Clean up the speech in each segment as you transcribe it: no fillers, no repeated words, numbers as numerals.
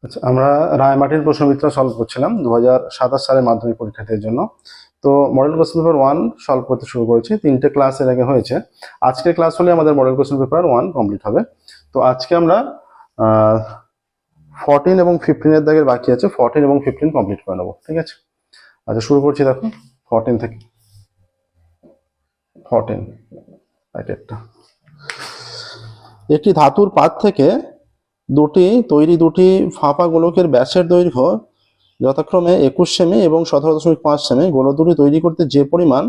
আচ্ছা, আমরা রায়মার্টিন প্রশ্নবিদ্যা সলভ করছিলাম 2027 সালের মাধ্যমিক পরীক্ষার্থীর জন্য। তো মডেল কোশ্চেন পেপার 1 সলভ করতে শুরু করেছি। 3টে ক্লাস এর আগে হয়েছে। আজকের ক্লাস হলে আমাদের মডেল কোশ্চেন পেপার 1 কমপ্লিট হবে। তো আজকে আমরা 14 এবং 15 এর দাগের বাকি আছে, 14 এবং 15 কমপ্লিট করে নেবো। ঠিক আছে, আচ্ছা শুরু করছি। দেখো 14 থেকে 14 একটি ধাতুর পাত থেকে দুটি ফাঁপা গোলকের ব্যাসের দৈর্ঘ্য যথাক্রমে 21 সেমি এবং 17.5 সেমি। গোলক দুটি তৈরি করতে যে পরিমাণ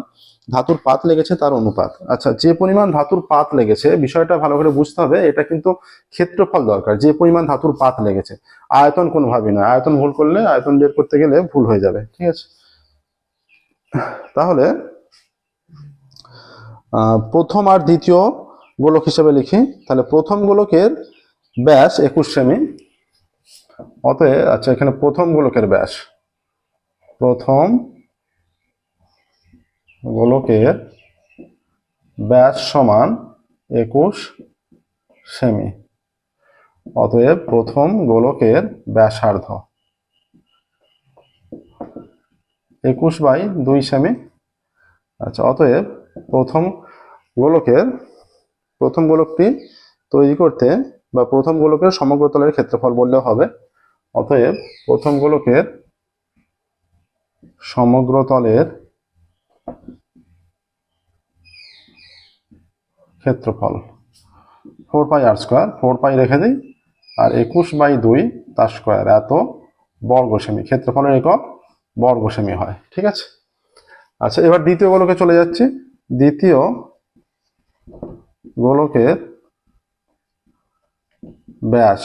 ধাতুর পাত লেগেছে তার অনুপাত। আচ্ছা, যে পরিমাণ ধাতুর পাত লেগেছে, বিষয়টা ভালো করে বুঝতে হবে। এটা কিন্তু ক্ষেত্রফল দরকার। যে পরিমাণ ধাতুর পাত লেগেছে, আয়তন কোনোভাবেই না। আয়তন ভুল করলে, আয়তন বের করতে গেলে ভুল হয়ে যাবে। ঠিক আছে, তাহলে প্রথম আর দ্বিতীয় গোলক হিসেবে লিখি। তাহলে প্রথম গোলকের ব্যাস 21 সেমি। অতএব আচ্ছা, এখানে প্রথম গোলকের ব্যাস সমান 21 সেমি। অতএব প্রথম গোলকের ব্যাসার্ধ 21/2 সেমি। আচ্ছা, অতএব প্রথম গোলকটি তৈরি করতে বা প্রথম গোলকের সমগ্র তলের ক্ষেত্রফল বললেও হবে। অতএব প্রথম গোলকের সমগ্র তলের ক্ষেত্রফল 4πr², 4π রেখে দিই, আর 21/2 তার স্কোয়ার, এত বর্গ সেমি। ক্ষেত্রফলের একক বর্গ সেমি হয়। ঠিক আছে, আচ্ছা এবার দ্বিতীয় গোলকে চলে যাচ্ছি। দ্বিতীয় গোলকের ব্যাস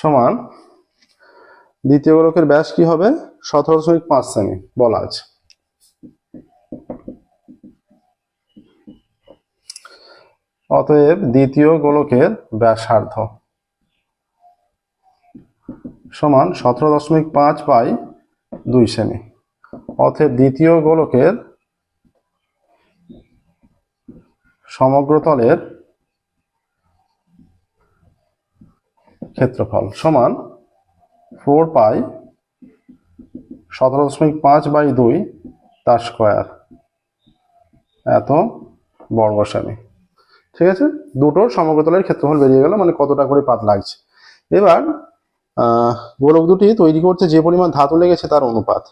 সমান, দ্বিতীয় গোলকের ব্যাস কি হবে? 17.5 সেমি বলা আছে। অতএব দ্বিতীয় গোলকের ব্যাসার্ধ সমান 17.5/2 সেমি। অতএব দ্বিতীয় গোলকের সমগ্র তলের ক্ষেত্রফল সমান 4π 17.5/2 তার স্কোয়ার, এত বর্গ সেমি। ঠিক আছে, দুটোর সমগ্র তলের ক্ষেত্রফল বেরিয়ে গেল, মানে কতটা করে পাত লাগছে। এবার গোলক দুটি তৈরি করতে যে পরিমাণ ধাতু লেগেছে তার অনুপাত।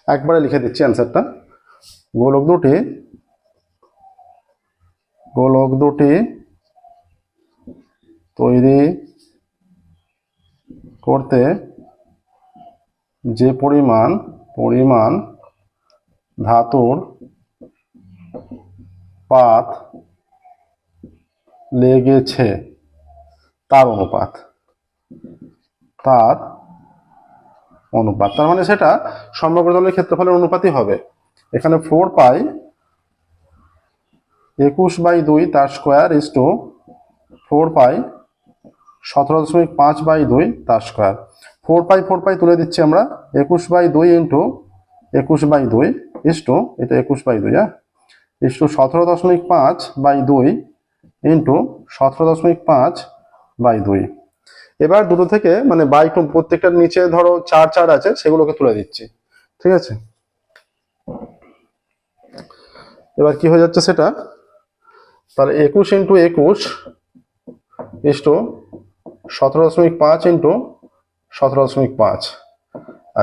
একবারে লিখে দিচ্ছি অ্যান্সারটা। গোলক দুটি তৈরি করতে যে পরিমাণ ধাতুর পাত লেগেছে তার অনুপাত। তার মানে সেটা সমগ্র তলের ক্ষেত্রফলের অনুপাতই হবে। এখানে 4π 21/2 তার স্কোয়ার ইজ টু 4π 17.5/2 তার স্কোয়ার। 4π তুলে দিচ্ছি আমরা। 21/2 ইন্টু 21/2 ইজ টু, এটা 21/2 ইজ টু 17.5/2 ইন্টু 17.5/2। এবার দুটো থেকে মানে প্রত্যেকটার নিচে ধরো 4 আছে, সেগুলোকে তুলে দিচ্ছি। ঠিক আছে, এবার কি হয়ে যাচ্ছে সেটা, তাহলে 21 ইন্টু 21 ইজ টু 17.5 ইন্টু 17.5।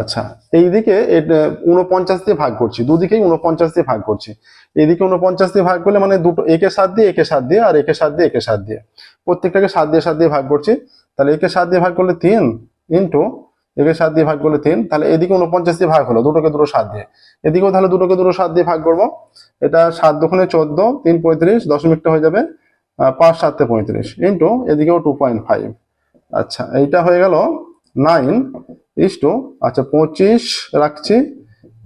আচ্ছা, এইদিকে 49 দিয়ে ভাগ করছি, দুদিকেই 49 দিয়ে ভাগ করছি। এইদিকে 49 দিয়ে ভাগ করলে মানে দুটো একে 7 দিয়ে, একে 7 দিয়ে, আর একে 7 দিয়ে, একে 7 দিয়ে, প্রত্যেকটাকে 7 দিয়ে ভাগ করছি। তাহলে একে 7 দিয়ে ভাগ করলে 3 ইন্টু একে 7 দিয়ে ভাগ করলে 3। তাহলে এদিকে 49 দিয়ে ভাগ হলো, দুটোকে দুটো 7 দিয়ে। এদিকেও তাহলে দুটোকে দুটো 7 দিয়ে ভাগ করবো। এটা 7 দুগুণে 14, 3 35, দশমিকটা হয়ে যাবে 5 7 35 ইন্টু এদিকেও 2.5। আচ্ছা, এইটা হয়ে গেল 9 ইজ টু, আচ্ছা 25 রাখছি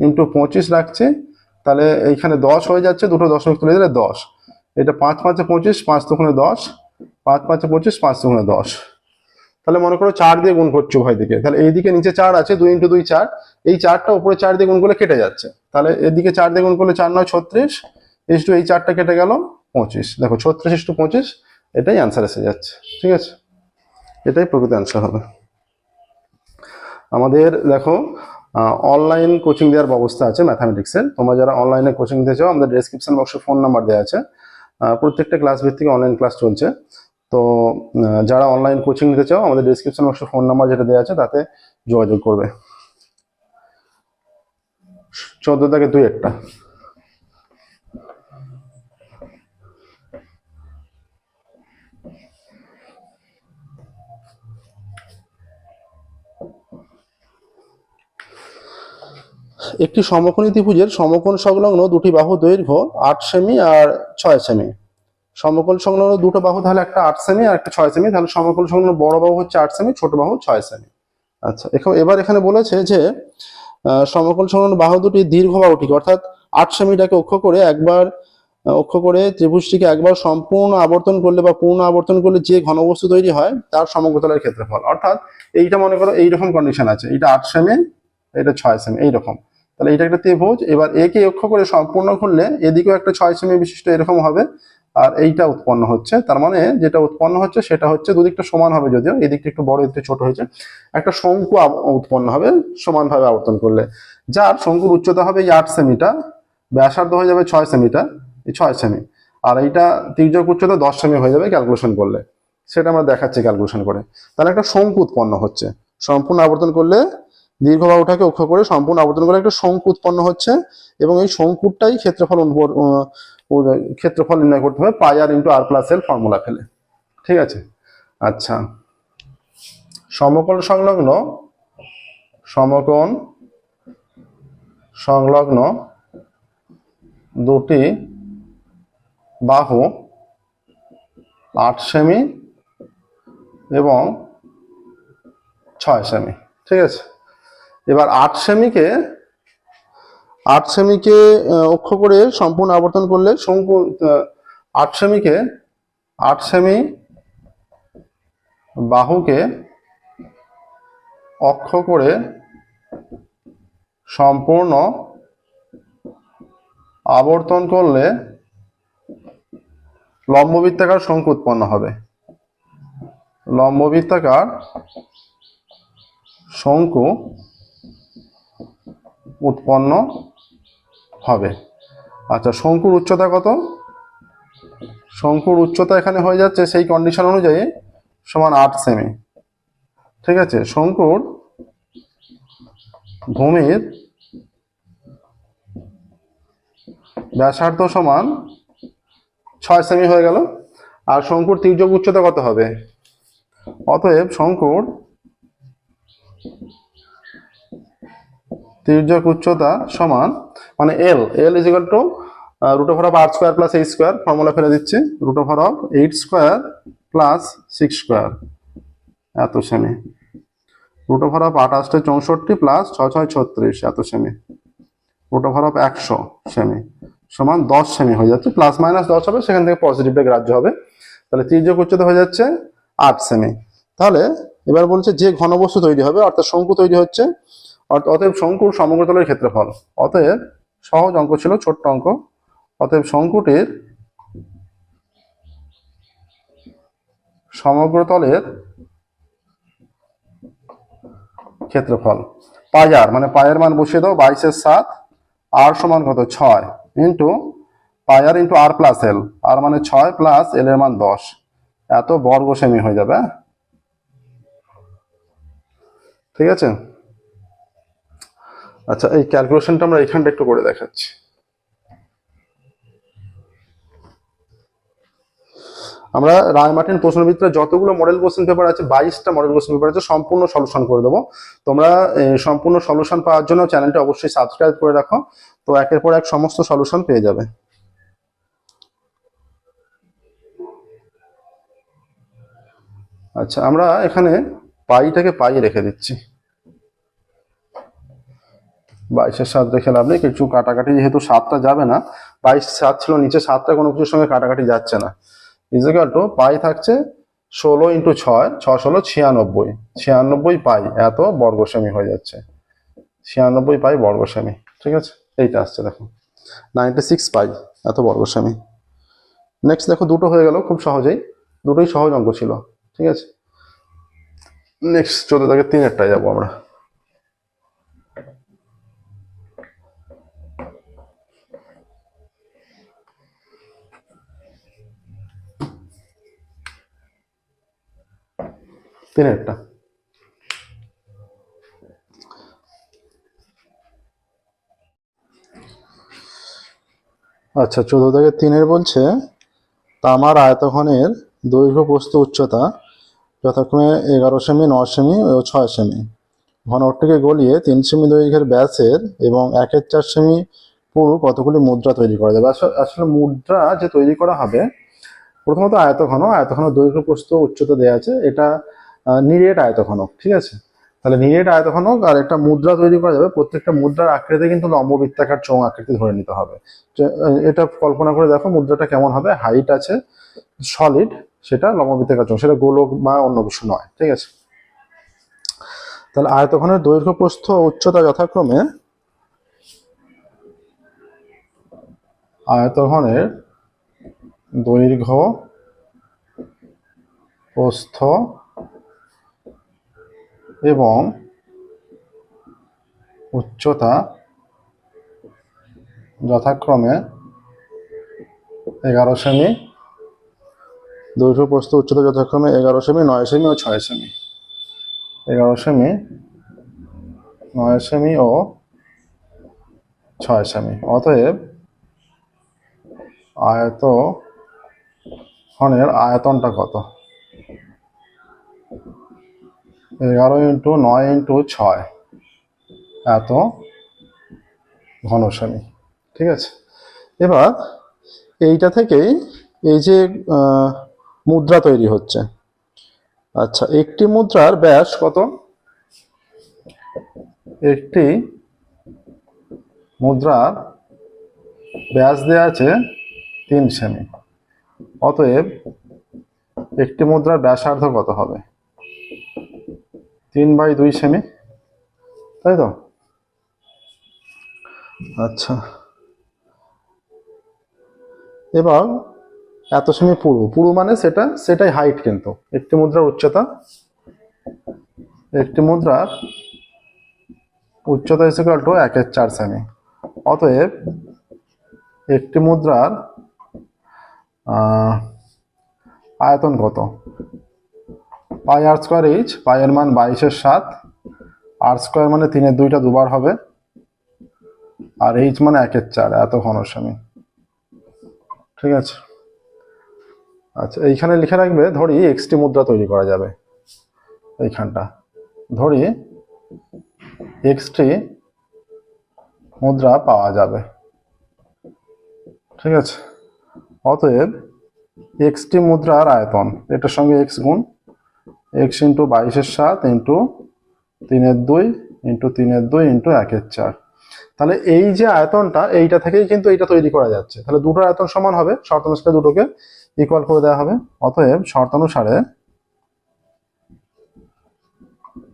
ইন্টু 25 রাখছি। তাহলে এইখানে 10 হয়ে যাচ্ছে, দুটো দশমিক তুলে দিলে 10। এটা 5 5 25, 5 দুগুণে 10, 5 5 25, 5 দুগুণে 10। তাহলে মনে করো 4 দিয়ে গুণ করছো উভয় দিকে। তাহলে এইদিকে নিচে 4 আছে, 2 ইন্টু 2 4। এই 4টা উপরে 4 দিয়ে গুণ করলে কেটে যাচ্ছে। তাহলে এদিকে 4 দিয়ে গুণ করলে 4 9 36 ইজ টু, এই 4টা কেটে গেল 25। দেখো 36 ইজ টু 25, এটাই অ্যান্সার এসে যাচ্ছে। ঠিক আছে। এটাই প্রকৃত অ্যান্সার হবে। আমাদের দেখো অনলাইন কোচিং দেওয়ার ব্যবস্থা আছে ম্যাথামেটিক্সের। তোমরা যারা অনলাইনে কোচিং দিতে চাও, আমাদের ডেসক্রিপশন বক্সে ফোন নাম্বার দেওয়া আছে। প্রত্যেকটা ক্লাস ভিত্তিক অনলাইন ক্লাস চলছে। তো যারা অনলাইন কোচিং নিতে চাও, আমাদের ডেসক্রিপশন বক্সে ফোন নাম্বার যেটা দেওয়া আছে তাতে যোগাযোগ করবে। 14 থেকে 2 একটা। একটি সমকোণী ত্রিভুজের সমকোণ সংলগ্ন দুটি বাহু দৈর্ঘ্য 8 সেমি আর 6 সেমি। সমকোণ সংলগ্ন দুটো বাহু তাহলে একটা 8 সেমি আর একটা 6 সেমি, তাহলে সমকোণ সংলগ্ন বড় বাহু হচ্ছে 8 সেমি, ছোট বাহু 6 সেমি। আচ্ছা, এবার এখানে বলেছে যে সমকোণ সংলগ্ন বাহু দুটি দীর্ঘ বাহুটিকে অর্থাৎ 8 সেমিটাকে অক্ষ করে ত্রিভুজটিকে একবার সম্পূর্ণ আবর্তন করলে বা পূর্ণ আবর্তন করলে যে ঘনবস্তু তৈরি হয় তার সমগ্রতলের ক্ষেত্রফল। অর্থাৎ এইটা মনে করো এইরকম কন্ডিশন আছে, এটা 8 সেমি, এটা 6 সেমি, এইরকম। তাহলে এটা একটা ত্রিভুজ। এবার একে অক্ষ করে সম্পূর্ণ করলে এদিকেও একটা 6 সেমি বিশিষ্ট এরকম হবে, আর এইটা উৎপন্ন হচ্ছে। তার মানে যেটা উৎপন্ন হচ্ছে সেটা হচ্ছে দুদিকটা সমান হবে, যদিও এদিকটা একটু বড় এদিকটা ছোট হয়েছে, একটা শঙ্কু উৎপন্ন হবে সমানভাবে আবর্তন করলে, যার শঙ্কুর উচ্চতা হবে এই 8 সেমিটা, ব্যাসার্ধ হয়ে যাবে 6 সেমিটা, এই 6 সেমি, আর এইটা তির্যক উচ্চতা 10 সেমি হয়ে যাবে ক্যালকুলেশন করলে। সেটা আমরা দেখাচ্ছি ক্যালকুলেশন করে। তাহলে একটা শঙ্কু উৎপন্ন হচ্ছে, সম্পূর্ণ আবর্তন করলে দীর্ঘ বাহুটাকে অক্ষ করে সম্পূর্ণ আবর্তন করে একটা শঙ্কু উৎপন্ন হচ্ছে, এবং এই শঙ্কুটাই ক্ষেত্রফল নির্ণয় করতে হবে পাই আর ইন্টু আর প্লাস এল ফর্মুলা ফেলে। ঠিক আছে। আচ্ছা, সমকোণ সংলগ্ন দুটি বাহু 8 সেমি এবং 6 সেমি। ঠিক আছে। এবার 8 সেমিকে অক্ষ করে সম্পূর্ণ আবর্তন করলে শঙ্কু 8 সেমি বাহুকে অক্ষ করে সম্পূর্ণ আবর্তন করলে লম্ববৃত্তাকার শঙ্কু উৎপন্ন হবে। লম্ববৃত্তাকার শঙ্কু উৎপন্ন হবে। আচ্ছা, শঙ্কুর উচ্চতা কত? শঙ্কুর উচ্চতা এখানে হয়ে যাচ্ছে সেই কন্ডিশন অনুযায়ী সমান 8 সেমি। ঠিক আছে। শঙ্কুর ভূমির ব্যাসার্ধ সমান 6 সেমি হয়ে গেল। আর শঙ্কুর তির্যক উচ্চতা কত হবে? অতএব শঙ্কুর তির্যক উচ্চতা সমান, মানে L is equal to root over of r square plus 8 square, formula ফেলে দিচ্ছি, root over of 8 square plus 6 square এত সেমি, রুট ওভার অফ 28 64 প্লাস 6 6 36 এত সেমি, রুট ওভার অফ 100 সেমি সমান 10 সেমি হয়ে যাচ্ছে। প্লাস মাইনাস 10 হবে, সেখান থেকে পজিটিভটা গ্রাহ্য হবে। তাহলে তির্যক উচ্চতা হয়ে যাচ্ছে 8 সেমি। তাহলে এবার বলছে যে ঘনবস্তু তৈরি হবে, অর্থাৎ শঙ্কু তৈরি হচ্ছে, অতএব শঙ্কুর সমগ্রতলের ক্ষেত্রফল। অতএব সহজ অঙ্ক ছিল, ছোট্ট অঙ্ক। অতএব শঙ্কুটির সমগ্রতলের ক্ষেত্রফল পাই আর, মানে পায়ের মান বসিয়ে দাও 22/7, আর সমান কত 6 ইন্টু পাই আর ইন্টু আর প্লাস এল, আর মানে 6 প্লাস এল এর মান 10, এত বর্গ সেমি হয়ে যাবে। ঠিক আছে। আচ্ছা, এই ক্যালকুলেশনটা আমরা এখানটা একটু করে দেখাচ্ছি। আমরা রায় মার্টিন প্রশ্নবিদ্যা যতগুলো মডেল কোশ্চেন পেপার আছে, 22টা মডেল কোশ্চেন পেপার আছে, সম্পূর্ণ সলিউশন করে দেবো। তোমরা সম্পূর্ণ সলিউশন পাওয়ার জন্য চ্যানেলটা অবশ্যই সাবস্ক্রাইব করে রাখো, তো একের পর এক সমস্ত সলিউশন পেয়ে যাবে। আচ্ছা, আমরা এখানে পাইটাকে পাই রেখে দিচ্ছি, 22/7 রেখে লাভ নেই, কিছু কাটাকাটি, যেহেতু 7টা যাবে না, 22/7 ছিল নিচে, 7টা কোনো কিছুর সঙ্গে কাটাকাটি যাচ্ছে না, ইজিক্যাল টু পাই থাকছে 16 ইন্টু 6, 6 16 96, 96 পাই এত বর্গ সেমি হয়ে যাচ্ছে, 96 পাই বর্গ সেমি। ঠিক আছে, এইটা আসছে দেখো 96 পাই এত বর্গ সেমি। নেক্সট দেখো, দুটো হয়ে গেল খুব সহজেই, দুটোই সহজ অঙ্ক ছিল। ঠিক আছে, নেক্সট 14 দাগের 3-এরটায় যাবো আমরা। তিনেরটা আচ্ছা, 14 দাগের 3-এর বলছে তামার আয়তঘনের দৈর্ঘ্য প্রস্থ উচ্চতা যথাক্রমে 11 সেমি, 9 সেমি ও 6 সেমি। ঘনকটিকে গলিয়ে 3 সেমি দৈর্ঘ্যের ব্যাসের এবং 1/4 সেমি পুরু কতগুলি মুদ্রা তৈরি করা যাবে। আসলে মুদ্রা যে তৈরি করা হবে, প্রথমত আয়তঘন দৈর্ঘ্য প্রস্থ উচ্চতা দেওয়া আছে, এটা নিরেট আয়তঘনক, ঠিক আছে। তাহলে নিরেট আয়তঘনক আর একটা মুদ্রা তৈরি করা যাবে, প্রত্যেকটা মুদ্রার আকৃতি কিন্তু লম্ববৃত্তাকার চোঙ আকৃতি ধরে নিতে হবে। এটা কল্পনা করে দেখো মুদ্রাটা কেমন হবে। হাইট আছে সলিড, সেটা লম্ববৃত্তাকার চোঙ, সেটা গোলক বা অন্য কিছু নয়, ঠিক আছে। তাহলে আয়তঘনের দৈর্ঘ্য প্রস্থ উচ্চতা যথাক্রমে আয়তঘনের দৈর্ঘ্য প্রস্থ এবং উচ্চতা যথাক্রমে 11 সেমি, দৈর্ঘ্য প্রস্থ উচ্চতা যথাক্রমে 11 সেমি, 9 সেমি ও 6 সেমি। 11 সেমি, 9 সেমি ও 6 সেমি। অতএব আয়তঘনের আয়তনটা কত? 11 × 9 × 6 এত ঘন সেমি, ঠিক আছে। এবার এইটা থেকেই এই যে মুদ্রা তৈরি হচ্ছে। আচ্ছা, একটি মুদ্রার ব্যাস কত? একটি মুদ্রার ব্যাস দেওয়া আছে 3 সেমি। অতএব একটি মুদ্রার ব্যাসার্ধ কত হবে? 3/2 সেমি, তাই তো? আচ্ছা, এবার এত সেমি পুরু মানে সেটাই হাইট, কিন্তু একটি মুদ্রার উচ্চতা, একটি মুদ্রার উচ্চতা ইকুয়াল টু 1/4 সেমি। অতএব একটি মুদ্রার আয়তন কত? পাই আর স্কোয়ার এইচ, পাই এর মান 22/7, আর স্কোয়ার মানে 3-এর 2টা দুবার হবে, আর এইচ মানে 1/4, এত ঘন সেমি, ঠিক আছে। আচ্ছা, এইখানে লিখে রাখবে, ধরি এক্সটি মুদ্রা তৈরি করা যাবে, এইখানটা ধরি এক্সটি মুদ্রা পাওয়া যাবে, ঠিক আছে। অতএব এক্সটি মুদ্রার আয়তন, এটার সঙ্গে এক্স গুণ, এক্স ইন্টু 22/7 ইন্টু 3-এর 2 ইন্টু 3-এর 2 ইন্টু 1/4। তাহলে এই যে আয়তনটা, এইটা থেকেই কিন্তু এইটা তৈরি করা যাচ্ছে। তাহলে দুটোর আয়তন সমান হবে, শর্ত অনুসারে দুটোকে ইকুয়াল করে দেওয়া হবে। অতএব শর্ত অনুসারে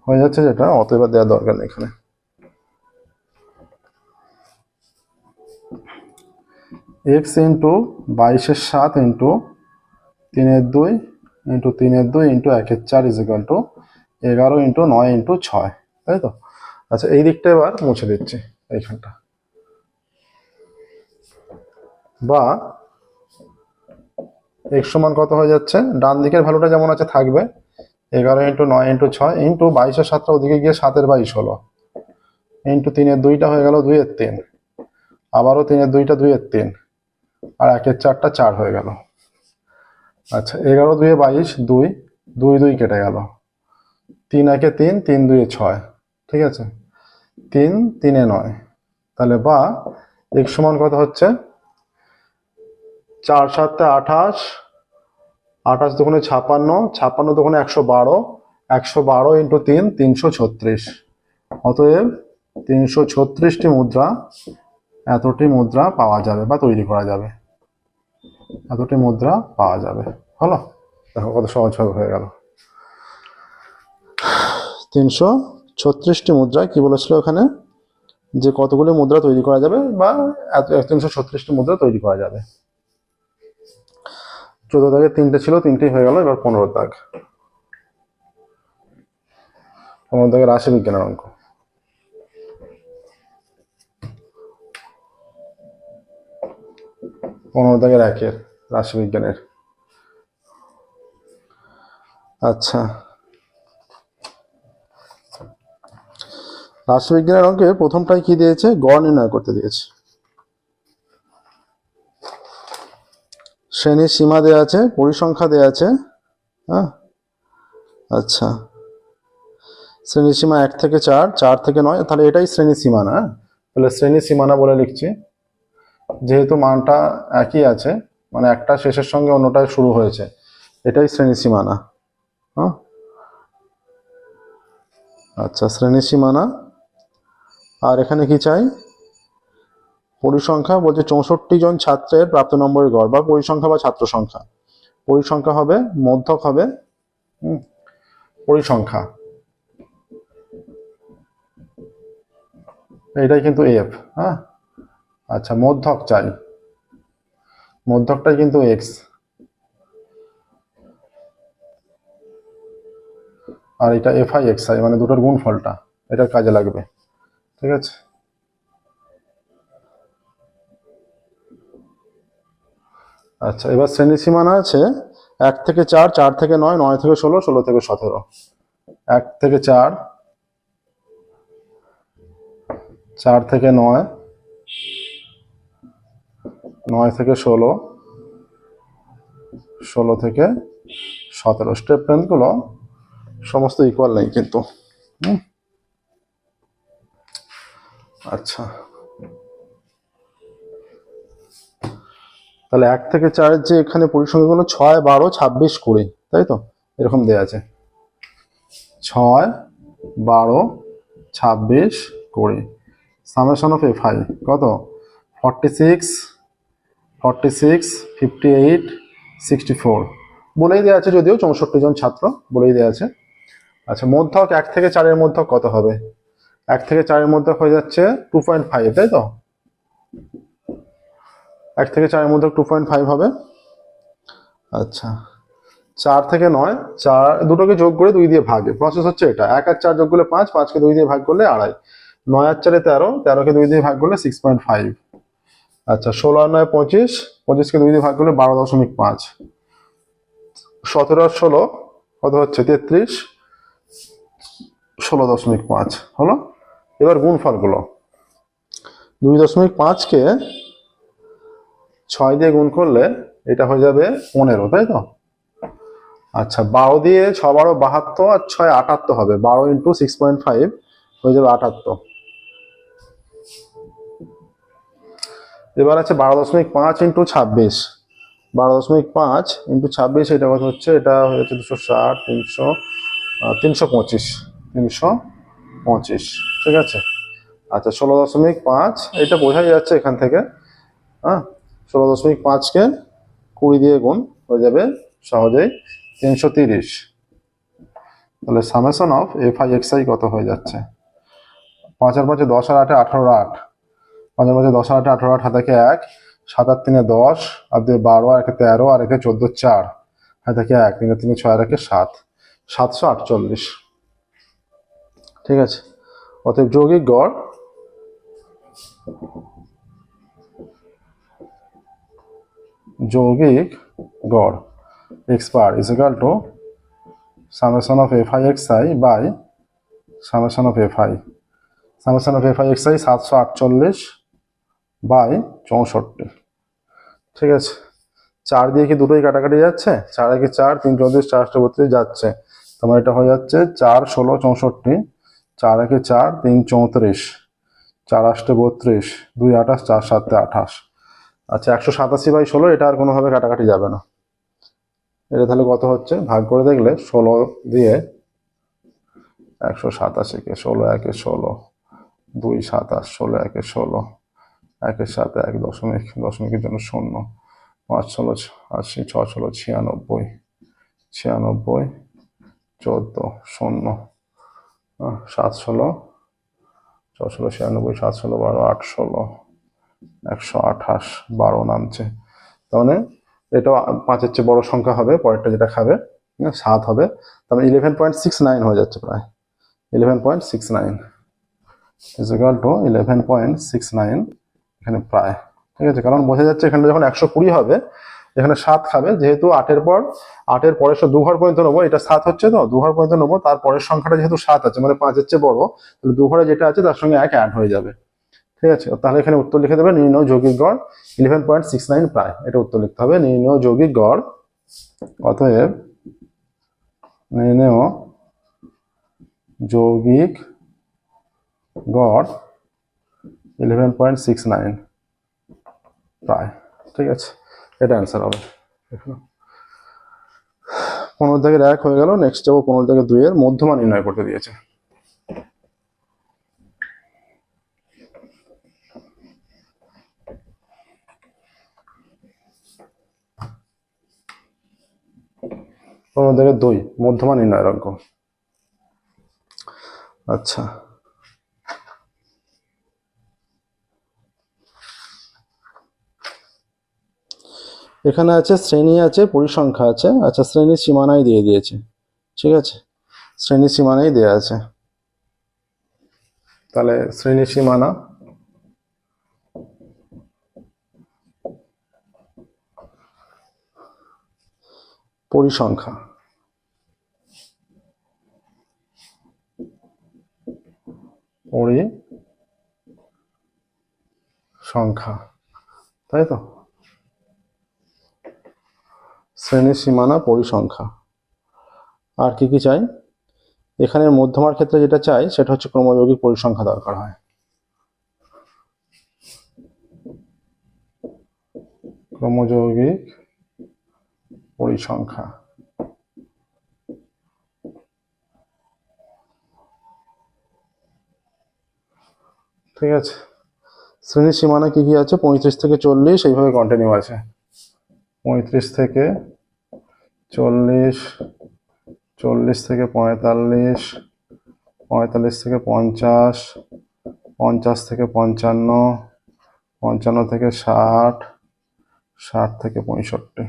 হয়ে যাচ্ছে যেটা, অতএব দেওয়ার দরকার নেই এখানে। এক্স ইন্টু 22/7 ইন্টু 3-এর 2 ইন্টু 3-এর 2 into 1/4 is equal to 11 into 9 into 6, তাই তো? আচ্ছা, এই দিকটা এবার মুছে দিচ্ছি, এইখানটা। বা এক্স সমান কত হয়ে যাচ্ছে? ডান দিকের ভ্যালুটা যেমন আছে থাকবে, 11 ইন্টু 9 ইন্টু 6 ইন্টু 22/7টা ওদিকে গিয়ে 7-22 হলো, ইন্টু 3-এর 2টা হয়ে গেল 2-এর 3, আবারও 3-এর 2টা 2-এর 3, আর 1/4টা 4 হয়ে গেল। আচ্ছা, 11 2 22, 2 2 2 কেটে গেল, 3 1 3, 3 2 6, ঠিক আছে, 3 3 9। তাহলে বা এক্স সমান কত হচ্ছে? 4 7 28, 28 দুগুণে 56, 56 দুগুণে 112, 112 ইন্টু 3 336। অতএব 336টি মুদ্রা, এতটি মুদ্রা পাওয়া যাবে বা তৈরি করা যাবে, এতটি মুদ্রা পাওয়া যাবে। হলো, দেখো কত সহজভাবে হয়ে গেল। 336টি মুদ্রা কি বলেছিল ওখানে, যে কতগুলি মুদ্রা তৈরি করা যাবে, বা 336টি মুদ্রা তৈরি করা যাবে। 14 দাগে 3টে ছিল, 3টেই হয়ে গেল। এবার 15 দাগ। 15 দাগের রাশি বিজ্ঞানের অঙ্ক। পনেরো দাগের একের রাশি বিজ্ঞানের। আচ্ছা, রাশিবিজ্ঞানের অঙ্কে প্রথমটাই কি দিয়েছে, গড় নির্ণয় করতে দিয়েছে। শ্রেণীর সীমা দেওয়া আছে, পরিসংখ্যা দেওয়া আছে। হ্যাঁ, আচ্ছা, শ্রেণীর সীমা 1 থেকে 4, 4 থেকে 9, তাহলে এটাই শ্রেণীর সীমানা। তাহলে শ্রেণীর সীমানা বলে লিখছি, যেহেতু মানটা একই আছে, মানে একটা শেষের সঙ্গে অন্যটা শুরু হয়েছে, এটাই শ্রেণীর সীমানা। হ্যাঁ, আচ্ছা, শ্রেণীর সীমানা। আর এখানে কি চাই, পরিসংখ্যা বলছে 64 জন ছাত্রের প্রাপ্ত নম্বরের গড়, বা পরিসংখ্যা বা ছাত্র সংখ্যা। পরিসংখ্যা হবে, মধ্যক হবে পরিসংখ্যা, এটাই কিন্তু এফ। হ্যাঁ, আচ্ছা, মধ্যক চাই, মধ্যকটাই কিন্তু এক্স, আর এটা এফ আই এক্স আই, মানে দুটোর গুণফলটা, এটা কাজে লাগবে। ঠিক আছে, আচ্ছা, এবার শ্রেণী সীমানা আছে 1 থেকে 4, 4 থেকে 9, 9 থেকে 16, 16 থেকে 17। 1 থেকে 4, 4 থেকে 9, 9 থেকে 16, 16 থেকে 17। স্টেপ লেন্থগুলো সমস্ত ইকুয়াল নেই কিন্তু। আচ্ছা, তাহলে 1 থেকে 4 যে এখানে পরিসংখ্যাগুলো 6, 12, 26, 20, তাই তো, এরকম দেওয়া আছে 6, 12, 26, 20। সামেশন অফ এফ আই কত, 46, 46, 58, 64 বলেই দেওয়া আছে, যদিও 64 জন ছাত্র বলেই দেওয়া আছে। আচ্ছা, মধ্যক 1 থেকে 4 মধ্যক কত হবে, 1 থেকে 4 মধ্যক হয়ে যাচ্ছে 2.5, তাই তো, 1 থেকে 4 মধ্যক 2.5 হবে। আচ্ছা, 4 থেকে 9, 4 দুটোকে যোগ করে 2 দিয়ে ভাগে, প্রসেস হচ্ছে এটা। 1 আর 4 যোগ করলে 5, 5 কে 2 দিয়ে ভাগ করলে 2.5, 9 আর 4 13, 13 কে 2 দিয়ে ভাগ করলে 6.5। আচ্ছা, 16 আর 9 25, 25 কে 2 দিয়ে ভাগ করলে 12.5, 17 আর 16 কত হচ্ছে 33, 16.5 হলো। এবার গুণফলগুলো, 2.5 কে 6 দিয়ে গুণ করলে এটা হয়ে যাবে 15, তাই তো। আচ্ছা, 12 দিয়ে 6 12 72, আর 6 78 হবে, 12 ইন্টু 6.5 হয়ে যাবে 78। এবার আছে 12.5 ইন্টু 26, 12.5 ইন্টু 26, এটা কত হচ্ছে, এটা হয়ে যাচ্ছে 260, 300, 325, 325। ঠিক আছে, আচ্ছা, 16.5, এটা বোঝাই যাচ্ছে এখান থেকে। হ্যাঁ, 16.5 কে 20 দিয়ে গুণ হয়ে যাবে সহজেই 330। তাহলে summation of F I x I কত হয়ে যাচ্ছে, 5 আর 5 10, আর 8 18, 8, 5 আর 5 10 আর 8 18, 8 হাতে 1, 7 আর 3 10, আর 2 12, আর 1 13, আর 1 14, 4 হাতে 1, 3 3 6 আর 1 7, 748। ঠিক আছে, অতএব যৌগিক গড় x bar is equal to summation of fi xi by summation of fi। summation of fi xi 748 by 64। ঠিক আছে, 4 দিয়ে কি দুটোই কাটাকাটি যাচ্ছে, 4 একে 4, 3 34, 4 32 যাচ্ছে, তোমার এটা হয়ে যাচ্ছে 4 16 64, 4 একে 4, 3 34, 4 8 32, 2 28, 4 7 28। আচ্ছা, 187/16, এটা আর কোনোভাবে কাটাকাটি যাবে না। এটা তাহলে কত হচ্ছে, ভাগ করে দেখলে 16 দিয়ে 187 কে 16 একে 16, 2 27, 16 একে 16, 1 এর সাথে 1 দশমিক, দশমিকের জন্য 0, 5 16 80, 6 16 96, 96, 14 0, 7 16, 6 16 96, 7 16 12, 8 16, 128, 12 নামছে। তার মানে এটা 5-এর চেয়ে বড় সংখ্যা হবে, পরেরটা যেটা খাবে 7 হবে, তার মানে 11.69 হয়ে যাচ্ছে প্রায়, 11.69 ইজ ইকুয়াল টু 11.69 এখানে প্রায়। ঠিক আছে, কারণ বোঝা যাচ্ছে এখানে যখন 120 হবে এখানে 7 খাবে, যেহেতু 8-এর পরের 2 ঘর পর্যন্ত নেবো, এটা 7 হচ্ছে তো 2 ঘর পর্যন্ত নেবো, তারপরের সংখ্যাটা যেহেতু 7 আছে মানে 5-এর চেয়ে বড়, তাহলে 2 ঘরে যেটা আছে তার সঙ্গে 1 অ্যাড হয়ে যাবে। ঠিক আছে, তাহলে এখানে উত্তর লিখে দেবে নির্ণয় যৌগিক গড় 11.69 প্রায়, এটা উত্তর লিখতে হবে। নির্ণয় যৌগিক গড়, অতএব নির্ণয় যৌগিক গড় 11.69 প্রায়। ঠিক আছে, এটা অ্যান্সার হবে। 15-1 হয়ে গেল। নেক্সট যাবো 15-2 এর মধ্যমা নির্ণয় করতে দিয়েছে। পনেরো 2 মধ্যমা নির্ণয়ের অঙ্ক। আচ্ছা, এখানে আছে শ্রেণী আছে, পরিসংখ্যা আছে। আচ্ছা, শ্রেণীর সীমানায় দিয়ে দিয়েছে। ঠিক আছে, শ্রেণীর সীমানায় দেওয়া আছে, তাহলে শ্রেণীর সীমানা পরিসংখ্যা, পরিসংখ্যা, তাই তো, শ্রেণীর সীমানা পরিসংখ্যা। আর কি কি চাই? এখানে মধ্যমার ক্ষেত্রে যেটা চাই সেটা হচ্ছে ক্রমযৌগিক পরিসংখ্যা দরকার হয়। ক্রমযৌগিক পরিসংখ্যা, ঠিক আছে। শ্রেণীর সীমানা কি কি আছে? 35 থেকে 40, এইভাবে কন্টিনিউ আছে। 35 থেকে 40, 40 থেকে 45, 45 থেকে 50, 50 থেকে 55, 55 থেকে 60, 60 থেকে 65।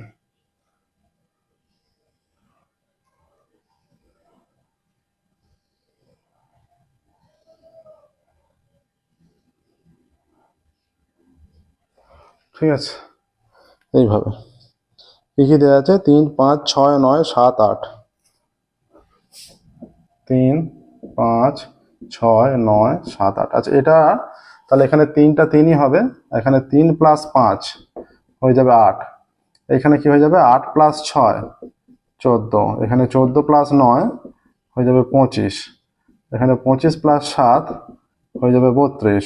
ঠিক আছে, এইভাবে কি কি দেওয়া আছে? 3, 5, 6, 9, 7, 8। 3, 5, 6, 9, 7, 8। আচ্ছা, এটা তাহলে এখানে 3টা 3ই হবে, এখানে 3 + 5 হয়ে যাবে 8, এখানে কি হয়ে যাবে 8 + 6 14, এখানে 14 + 9 হয়ে যাবে 25, এখানে 25 + 7 হয়ে যাবে 32,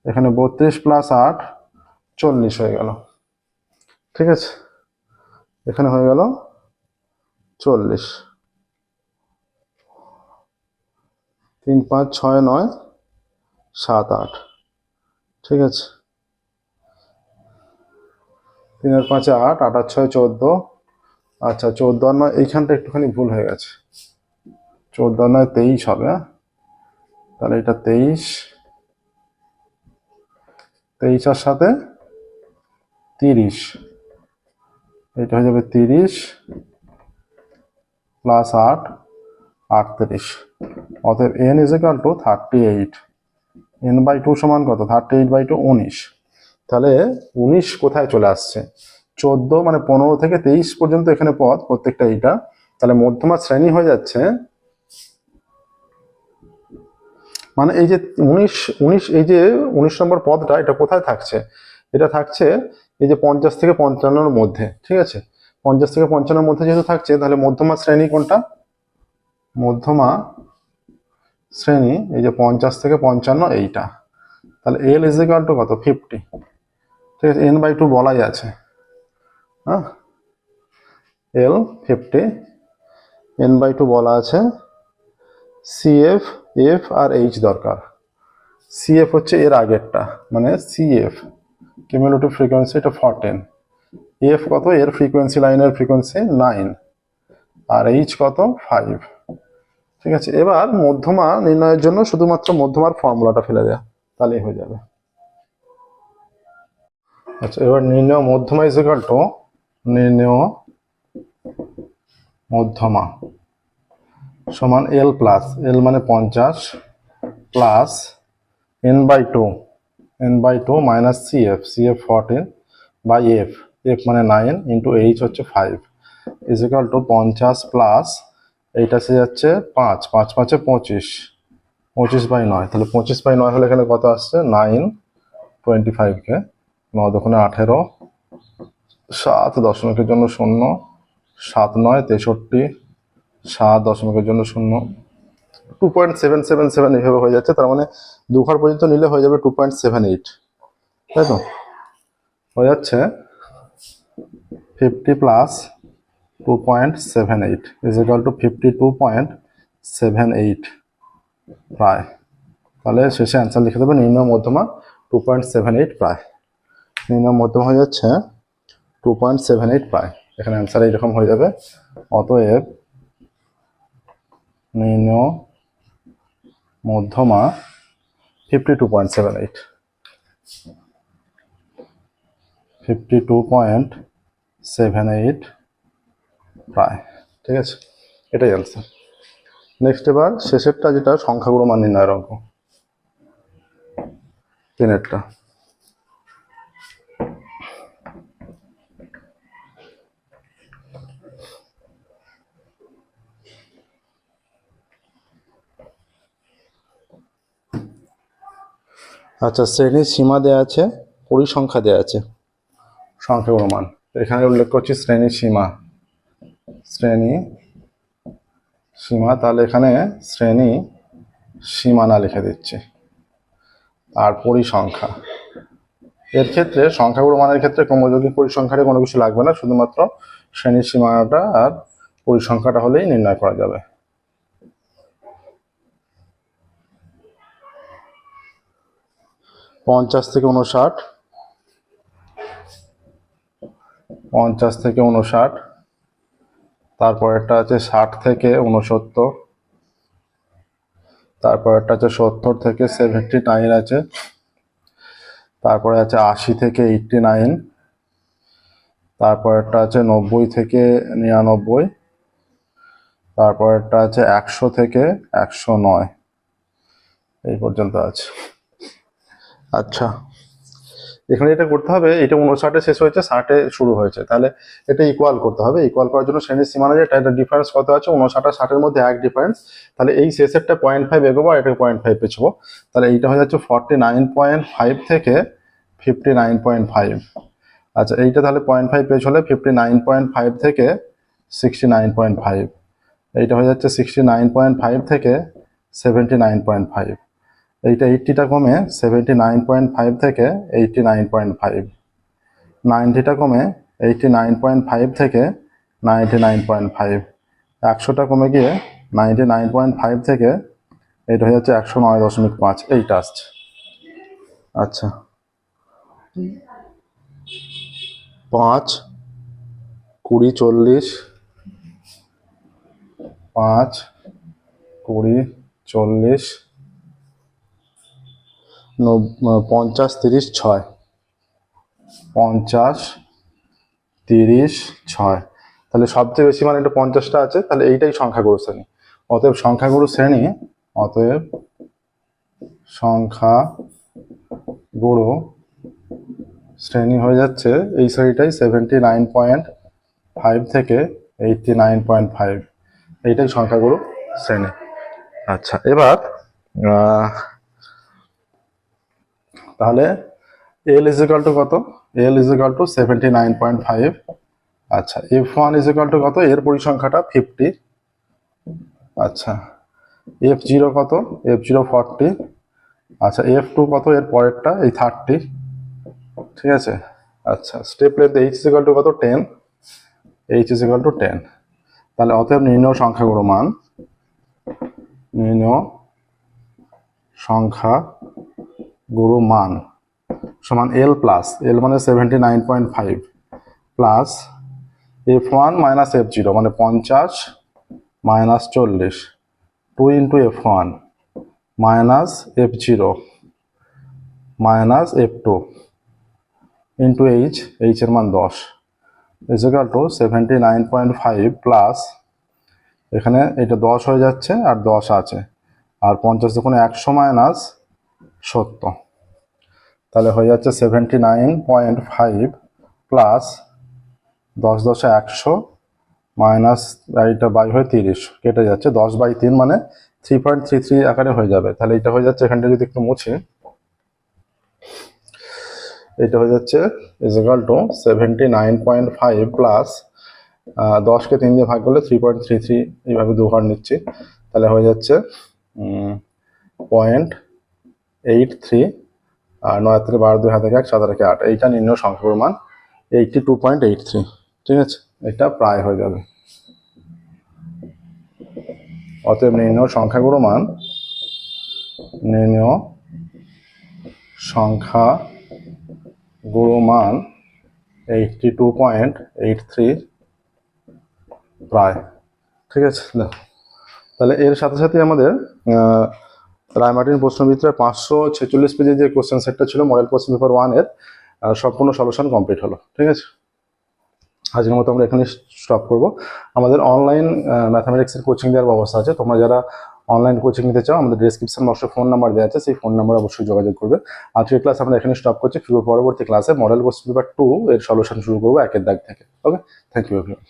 এখানে 32 + 8 40 হয়ে গেল। ঠিক আছে, এখানে হয়ে গেল 40। 3, 5, 6, 9, 7, 8। ঠিক আছে, 3 আর 5 8, 8 আর 6 14। আচ্ছা, 14 আর 9 এইখানটা একটুখানি ভুল হয়ে গেছে, 14 আর 9 23 হবে। তাহলে এটা 23, 23 আর সাথে 30, এটা হয়ে যাবে 30 + 8, 38। অতএব n = 38। n/2 সমান কত? 38/2 19। তাহলে 19 কোথায় চলে আসছে? 14 মানে 15 থেকে 23 পর্যন্ত এখানে পদ, প্রত্যেকটা এইটা। তাহলে মধ্যমা শ্রেণী হয়ে যাচ্ছে, মানে এই যে 19, এই যে 19 নম্বর পদটা এটা কোথায় থাকছে? এটা থাকছে এই যে 50 থেকে 55-র মধ্যে। ঠিক আছে, 50 থেকে 55-র মধ্যে যেহেতু থাকছে, তাহলে মধ্যমা শ্রেণী কোনটা? মধ্যমা শ্রেণী এই যে 50 থেকে 55 এইটা। তাহলে l = কত? 50। ঠিক আছে, n/2 বলাই আছে, হ্যাঁ, l 50, n/2 বলা আছে। CF, F আর H দরকার। CF হচ্ছে এর আগেরটা, মানে CF কিউমুলেটিভ ফ্রিকোয়েন্সি, এটা 14। F কত? এর ফ্রিকোয়েন্সি, লাইনের ফ্রিকোয়েন্সি 9, আর H কত? 5। ঠিক আছে, এবার মধ্যমা নির্ণয়ের জন্য শুধুমাত্র মধ্যমার ফর্মুলাটা ফেলে দেয়া, তাহলেই হয়ে যাবে। আচ্ছা, এবার নির্ণয় মধ্যমা নির্ণয় মধ্যমা সমান এল প্লাস এল মানে 50 plus n/2 minus cf 14 by f মানে 9 ইন্টু এইচ হচ্ছে 5 ইজ ইকুয়াল টু 50 প্লাস এইটা সে যাচ্ছে 5 5 5 25 25/9 তাহলে 25/9 হলে এখানে কত আসছে 9 25 কে 9 দোকানে 18 7 দশমিকের জন্য 0 7 9 63 7 দশমিকের জন্য 0 2.777 এইভাবে হয়ে যাচ্ছে। তার মানে 2 ঘর পর্যন্ত নিলে হয়ে যাবে 2.78, তাই তো হয়ে যাচ্ছে 50 প্লাস 2.78 ইজ ইকুয়াল টু 52.78 প্রায়। তাহলে শেষে অ্যান্সার লিখে দেবে নির্ণয় মধ্যমা 2.78 প্রায়। নির্ণয় মধ্যমা হয়ে যাচ্ছে 2.78 প্রায়। এখানে অ্যান্সার এইরকম হয়ে যাবে, অতএব নির্ণয় মধ্যমা 52.78 52.78 প্রায়। ঠিক আছে, এটাই অ্যান্সার। নেক্সট এবার শেষেরটা, যেটা সংখ্যাগুলো মান নির্ণয়ের অঙ্ক, 3-এরটা। আচ্ছা, শ্রেণীর সীমা দেওয়া আছে, পরিসংখ্যা দেওয়া আছে, সংখ্যাগুলো মান। এখানে উল্লেখ করছি শ্রেণীর সীমা, তাহলে এখানে শ্রেণী সীমানা লিখে দিচ্ছি। আর পরিসংখ্যা, এর ক্ষেত্রে সংখ্যাগুলো মানের ক্ষেত্রে ক্রমযৌগিক পরিসংখ্যাটা কোনো কিছু লাগবে না, শুধুমাত্র শ্রেণীর সীমানাটা আর পরিসংখ্যাটা হলেই নির্ণয় করা যাবে। পঞ্চাশ থেকে 59, তারপরেরটা আছে 60 থেকে 69, তারপরেরটা আছে 70 থেকে 79 আছে, তারপরে আছে 80 থেকে 89, তারপরেরটা আছে 90 থেকে 99, তারপরেরটা আছে 100 থেকে 109, এই পর্যন্ত আছে। আচ্ছা, এখানে এটা করতে হবে, এটা 59-এ শেষ হয়েছে, 60-এ শুরু হয়েছে, তাহলে এটা ইকুয়াল করতে হবে। ইকুয়াল করার জন্য শ্রেণীর সীমানা যেটা, এটা ডিফারেন্স কত আছে, 59 আর 60-এর মধ্যে 1 ডিফারেন্স, তাহলে এই শেষেরটা 0.5 এগোবো আর এটা 0.5 পেছবো, তাহলে এইটা হয়ে যাচ্ছে 49.5 থেকে 59.5। আচ্ছা, এইটা তাহলে 0.5 পেছ হলে 59.5 থেকে 69.5, এইটা হয়ে যাচ্ছে 69.5 থেকে 79.5, এইটা 80টা কমে 79.5 থেকে 89.5, 90টা কমে 89.5 থেকে 99.5, 100টা কমে গিয়ে 99.5 থেকে এটা হয়ে যাচ্ছে 109.5, এইটা আসছে। আচ্ছা, 5 20 40, 5 20 40 50 30 6, 50 30 6, তাহলে সবচেয়ে বেশি মানে এটা 50টা আছে, তাহলে এইটাই সংখ্যাগুরু শ্রেণী। অতএব সংখ্যাগুরু শ্রেণী হয়ে যাচ্ছে এই শ্রেণীটাই 79.5 থেকে 89.5, এইটাই সংখ্যাগুরু শ্রেণী। আচ্ছা, এবার তাহলে L ইজ ইকুয়াল টু কত, L ইজ ইকুয়াল টু 79.5। আচ্ছা, F1 ইজ ইকুয়াল টু কত, এর পরিসংখ্যাটা 50। আচ্ছা, F0 কত, F0 40। আচ্ছা, F2 কত, এর পরেরটা এই 30, ঠিক আছে। আচ্ছা, step length H is equal two কত, 10, H ইজ ইকুয়াল টু 10। তাহলে অতএব নির্ণয় সংখ্যাগুলো মান, সমান L প্লাস, L মানে 79.5 প্লাস F1 মাইনাস F0 মানে 50 minus 40, 2 into F1 minus F0 minus F2 into H এর মান 10 ইজ ইকুয়াল টু 79.5 প্লাস এখানে এটা 10 হয়ে যাচ্ছে আর 10 আছে, আর 50 দুগুণে 100 মাইনাস 70, তাহলে হয়ে যাচ্ছে 79.5 প্লাস 10 10 100 মাইনাস এইটা বাই হয়ে 30 কেটে যাচ্ছে, 10/3 মানে 3.33 আকারে হয়ে যাবে। তাহলে এটা হয়ে যাচ্ছে, এখানটা যদি একটু মুছি, এটা হয়ে যাচ্ছে ইজ ইকুয়াল টু 79.5 প্লাস 10কে 3 দিয়ে ভাগ করলে 3.33, এইভাবে 2 ঘর নিচ্ছি, তাহলে হয়ে যাচ্ছে 0.83, আর 9 থেকে 12 2 হাতে 1 7 থেকে 8, এইটা নির্ণয় সংখ্যাগুলোর মান 82.83। ঠিক আছে, এটা প্রায় হয়ে যাবে। অতএব নির্ণয় সংখ্যাগুলোর মান, নির্ণয় সংখ্যাগুলোর মান 82.83 প্রায়। ঠিক আছে, দেখো তাহলে এর সাথে সাথে আমাদের রায়মার্টিন প্রশ্নবিদ্যার 546 পেজের যে কোশ্চেন সেটটা ছিল মডেল কোশ্চেন পেপার 1 এর সম্পূর্ণ সলিউশন কমপ্লিট হলো। ঠিক আছে, আজকের মতো আমরা এখানে স্টপ করব। আমাদের অনলাইন ম্যাথামেটিক্সের কোচিং দেওয়ার ব্যবস্থা আছে, তোমরা যারা অনলাইন কোচিং নিতে চাও আমাদের ডেসক্রিপশন বক্সে ফোন নাম্বার দেওয়া আছে, সেই ফোন নাম্বারে অবশ্যই যোগাযোগ করবে। আজকের ক্লাস আমরা এখানে স্টপ করছি, পরবর্তী ক্লাসে মডেল কোশ্চেন পেপার 2 এর সলিউশন শুরু করবো 1 এর দাগ থেকে। ওকে, থ্যাংক ইউ এভরিওয়ান।